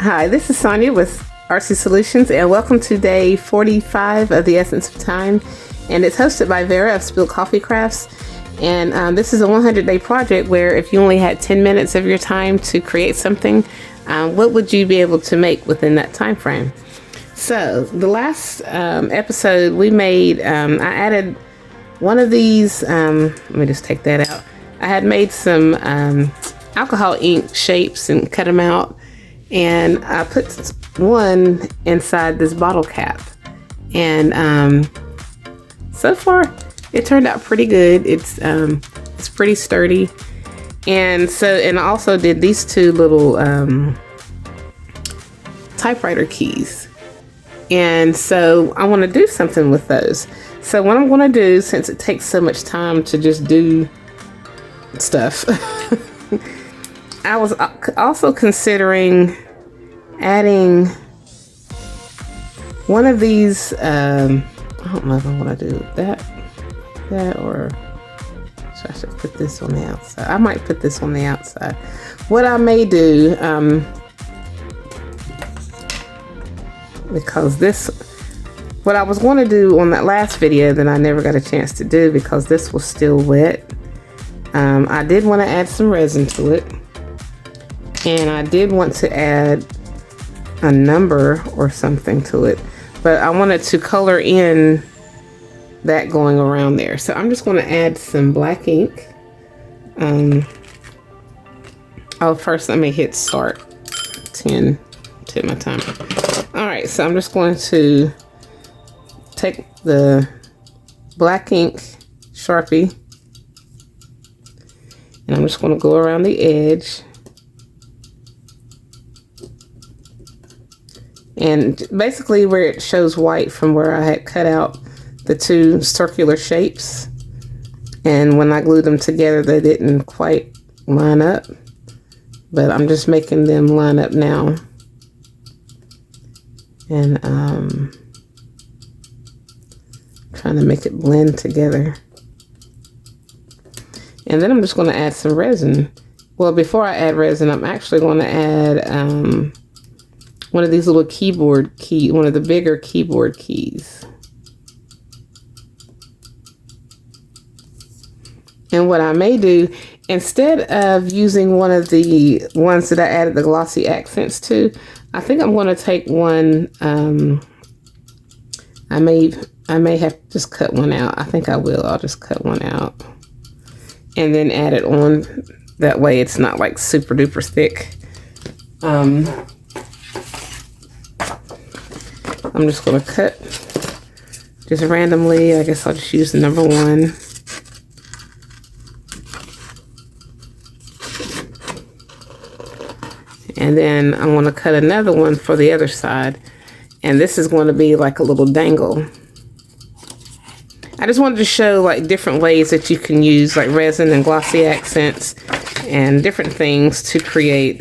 Hi, this is Sonia with RC Solutions, and welcome to day 45 of the Essence of Time. And it's hosted by Vera of Spilled Coffee Crafts. And this is a 100-day project where if you only had 10 minutes of your time to create something, what would you be able to make within that time frame? So the last episode we made, I added one of these, let me just take that out. I had made some alcohol ink shapes and cut them out. And I put one inside this bottle cap. And so far, it turned out pretty good. It's pretty sturdy. And I also did these two little typewriter keys. And so I want to do something with those. So what I'm going to do, since it takes so much time to just do stuff, I was also considering adding one of these, I don't know if I want to do that or I should put this on the outside. I might put this on the outside. What I may do, because what I was going to do on that last video that I never got a chance to do because this was still wet. I did want to add some resin to it. And I did want to add a number or something to it, but I wanted to color in that going around there. So I'm just going to add some black ink. First let me hit start. 10 my timer. All right, so I'm just going to take the black ink Sharpie and I'm just going to go around the edge. And basically where it shows white from where I had cut out the two circular shapes. And when I glued them together, they didn't quite line up. But I'm just making them line up now. And trying to make it blend together. And then I'm just going to add some resin. Well, before I add resin, I'm actually going to add one of these little one of the bigger keyboard keys. And what I may do, instead of using one of the ones that I added the glossy accents to, I think I'm going to take one, I may have to just cut one out. I think I will. I'll just cut one out and then add it on. That way it's not like super duper thick. I'm just going to cut just randomly. I guess I'll just use the number 1. And then I'm going to cut another one for the other side. And this is going to be like a little dangle. I just wanted to show like different ways that you can use like resin and glossy accents and different things to create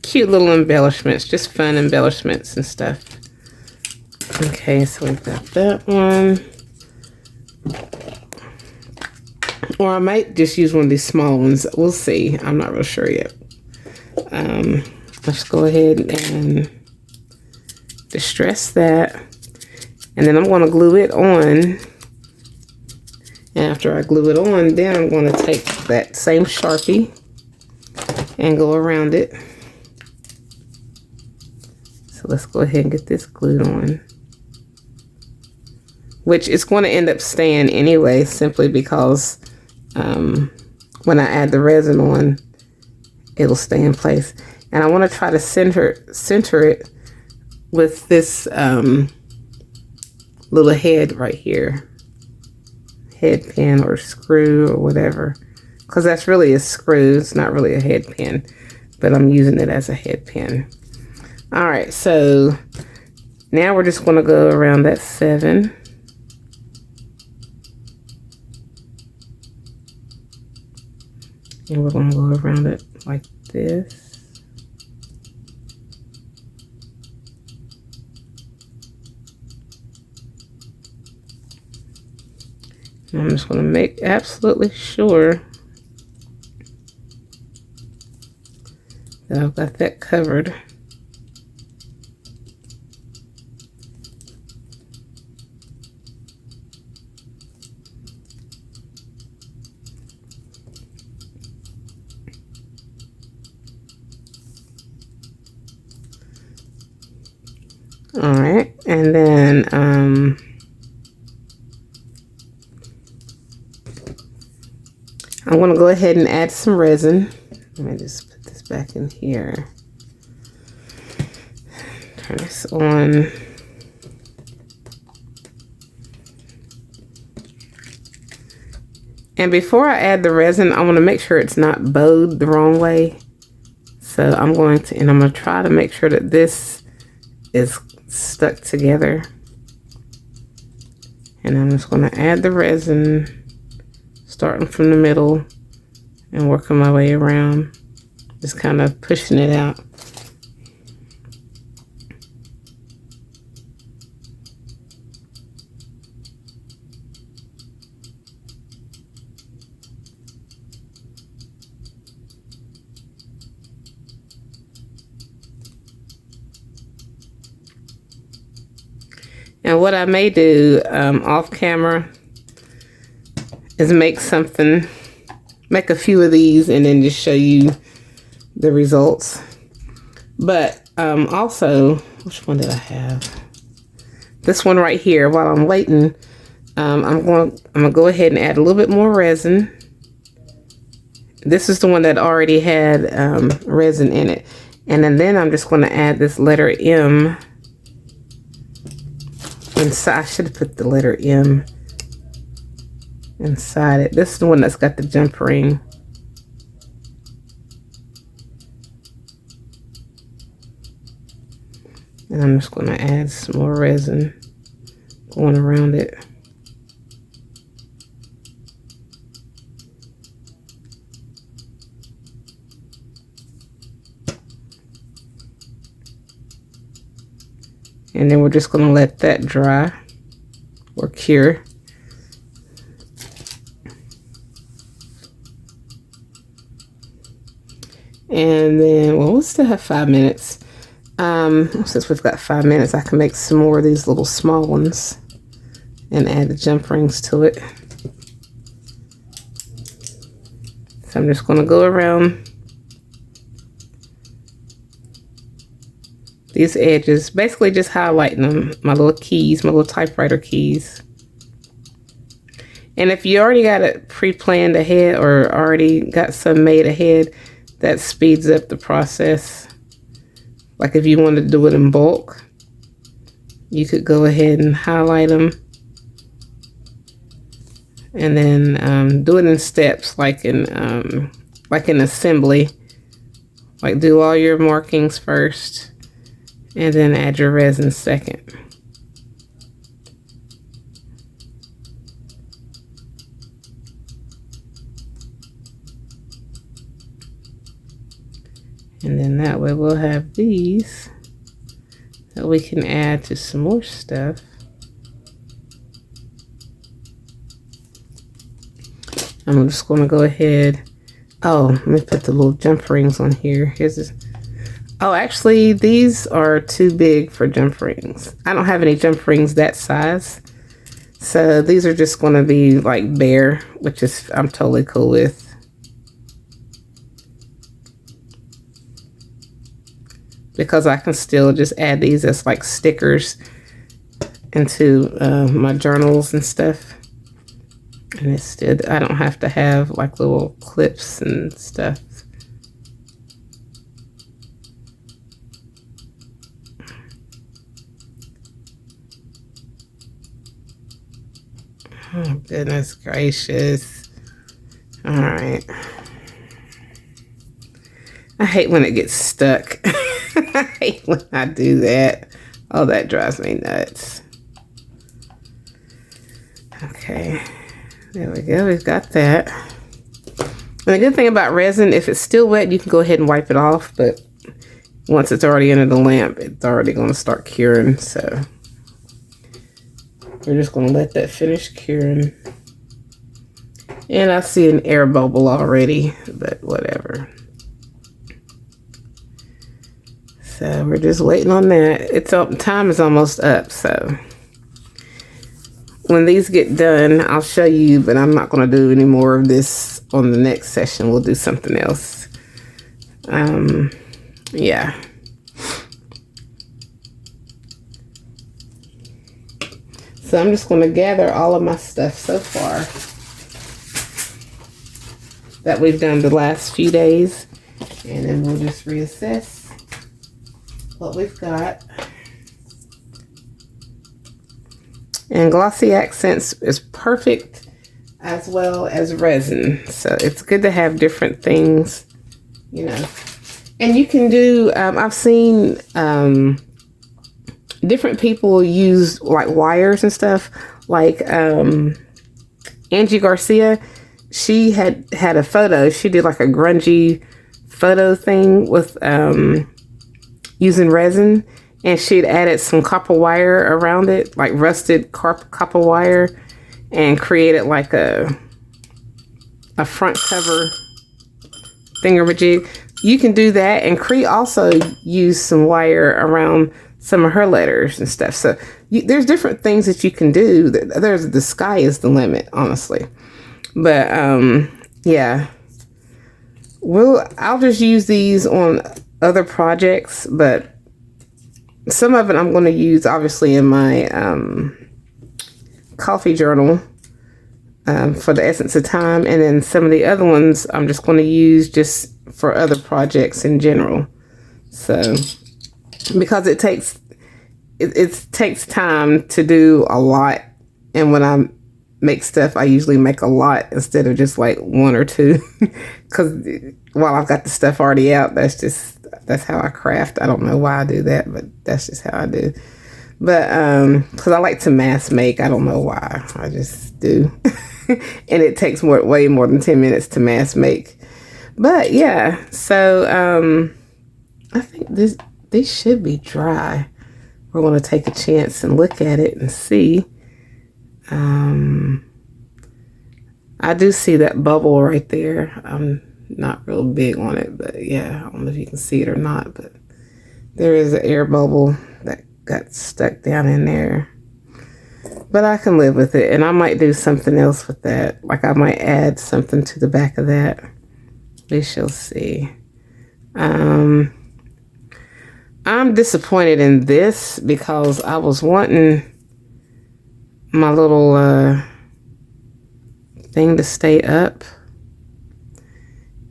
cute little embellishments, just fun embellishments and stuff. Okay, so we've got that one. Or I might just use one of these small ones. We'll see. I'm not real sure yet. Let's go ahead and distress that. And then I'm going to glue it on. And after I glue it on, then I'm going to take that same Sharpie and go around it. So let's go ahead and get this glued on. Which is going to end up staying anyway, simply because when I add the resin on, it'll stay in place. And I want to try to center it with this little head right here. Head pin or screw or whatever. Because that's really a screw. It's not really a head pin. But I'm using it as a head pin. Alright, so now we're just going to go around that 7. And we're going to go around it like this. And I'm just going to make absolutely sure that I've got that covered. All right, and then I'm going to go ahead and add some resin. Let me just put this back in here. Turn this on. And before I add the resin, I want to make sure it's not bowed the wrong way. So I'm going to try to make sure that this is stuck together. And I'm just going to add the resin, starting from the middle and working my way around, just kind of pushing it out. And what I may do off camera is make a few of these and then just show you the results. But also, which one did I have? This one right here. While I'm waiting, I'm gonna go ahead and add a little bit more resin. This is the one that already had resin in it. And then I'm just gonna add this letter M. Inside, I should have put the letter M inside it. This is the one that's got the jump ring. And I'm just going to add some more resin going around it. And then we're just going to let that dry or cure. And then, well, we'll still have 5 minutes. Since we've got 5 minutes, I can make some more of these little small ones and add the jump rings to it. So I'm just going to go around these edges, basically just highlighting them, my little keys, my little typewriter keys. And if you already got it pre-planned ahead or already got some made ahead, that speeds up the process. Like if you want to do it in bulk, you could go ahead and highlight them and then do it in steps, like in assembly. Like do all your markings first and then add your resin second. And then that way we'll have these that we can add to some more stuff. I'm just going to go ahead. Oh, let me put the little jump rings on here. Here's this. Oh, actually, these are too big for jump rings. I don't have any jump rings that size. So these are just going to be like bare, which is I'm totally cool with. Because I can still just add these as like stickers into my journals and stuff. And instead, I don't have to have like little clips and stuff. Oh, goodness gracious. All right. I hate when it gets stuck. I hate when I do that. Oh, that drives me nuts. Okay. There we go. We've got that. And the good thing about resin, if it's still wet, you can go ahead and wipe it off. But once it's already under the lamp, it's already going to start curing. So we're just going to let that finish curing. And I see an air bubble already, but whatever. So we're just waiting on that. It's up. Time is almost up. So when these get done, I'll show you, but I'm not going to do any more of this on the next session. We'll do something else. Yeah. So I'm just going to gather all of my stuff so far that we've done the last few days, and then we'll just reassess what we've got. And glossy accents is perfect as well as resin, so it's good to have different things, you know. And you can do, I've seen different people use like wires and stuff, like Angie Garcia. She had a photo. She did like a grungy photo thing with using resin, and she'd added some copper wire around it, like rusted copper wire, and created like a front cover thingamajig. You can do that, and Cree also used some wire around some of her letters and stuff. So there's different things that you can do. The sky is the limit, honestly. But yeah, I'll just use these on other projects, but some of it I'm going to use obviously in my coffee journal for the Essence of Time, and then some of the other ones I'm just going to use just for other projects in general. So because it takes time to do a lot, and when I make stuff, I usually make a lot instead of just like one or two, because while I've got the stuff already out, that's how I craft. I don't know why I do that, but that's just how I do. But because I like to mass make, I don't know why, I just do. And it takes way more than 10 minutes to mass make. But yeah, so I think these should be dry. We're going to take a chance and look at it and see. I do see that bubble right there. I'm not real big on it, but yeah, I don't know if you can see it or not, but there is an air bubble that got stuck down in there. But I can live with it, and I might do something else with that. Like I might add something to the back of that. We shall see. I'm disappointed in this because I was wanting my little thing to stay up,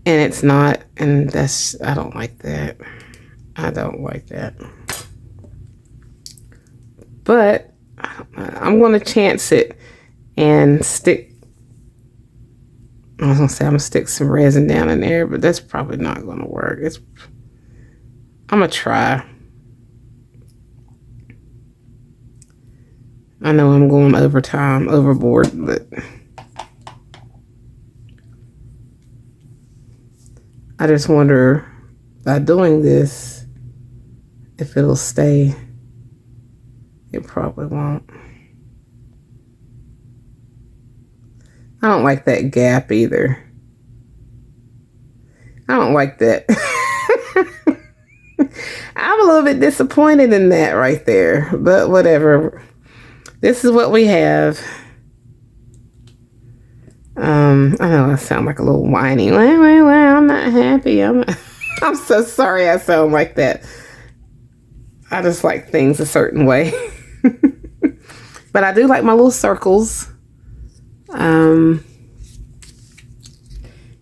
and it's not, and I don't like that. I don't like that. But I'm going to chance it and stick, I was going to say I'm going to stick some resin down in there, but that's probably not going to work. I'm going to try. I know I'm going overboard, but I just wonder, by doing this, if it'll stay. It probably won't. I don't like that gap either. I don't like that. I'm a little bit disappointed in that right there, but whatever. This is what we have. I know I sound like a little whiny. Well, I'm not happy. I'm so sorry I sound like that. I just like things a certain way. But I do like my little circles. And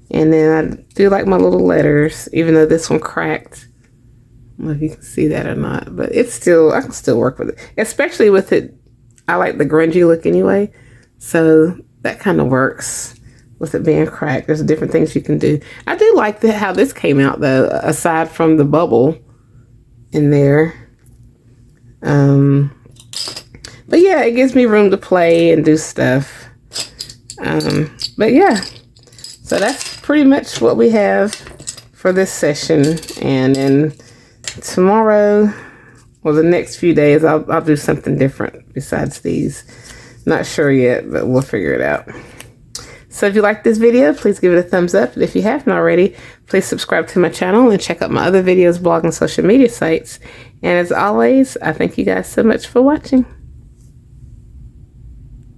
then I do like my little letters, even though this one cracked. I don't know if you can see that or not, but I can still work with it. Especially with it, I like the grungy look anyway. So that kind of works with it being cracked. There's different things you can do. I do like how this came out though, aside from the bubble in there. But yeah, it gives me room to play and do stuff. But yeah, so that's pretty much what we have for this session. And then tomorrow, or the next few days, I'll do something different besides these. Not sure yet, but we'll figure it out. So if you like this video, please give it a thumbs up. And if you haven't already, please subscribe to my channel and check out my other videos, blog, and social media sites. And as always, I thank you guys so much for watching.